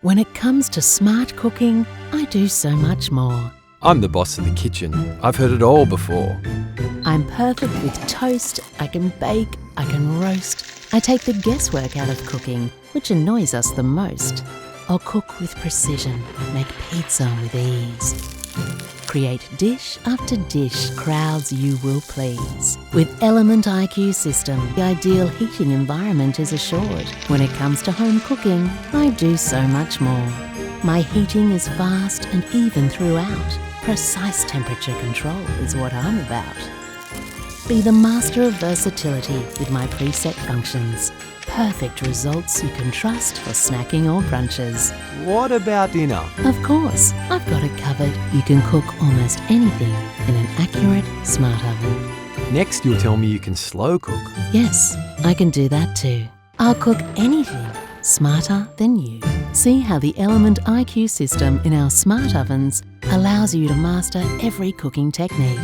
When it comes to smart cooking, I do so much more. I'm the boss of the kitchen. I've heard it all before. I'm perfect with toast, I can bake, I can roast. I take the guesswork out of cooking, which annoys us the most. I'll cook with precision, make pizza with ease. Create dish after dish crowds you will please. With Element IQ system, the ideal heating environment is assured. When it comes to home cooking, I do so much more. My heating is fast and even throughout. Precise temperature control is what I'm about. Be the master of versatility with my preset functions. Perfect results you can trust for snacking or brunches. What about dinner? Of course, I've got it covered. You can cook almost anything in an accurate smart oven. Next, you'll tell me you can slow cook. Yes, I can do that too. I'll cook anything smarter than you. See how the Element IQ system in our smart ovens allows you to master every cooking technique.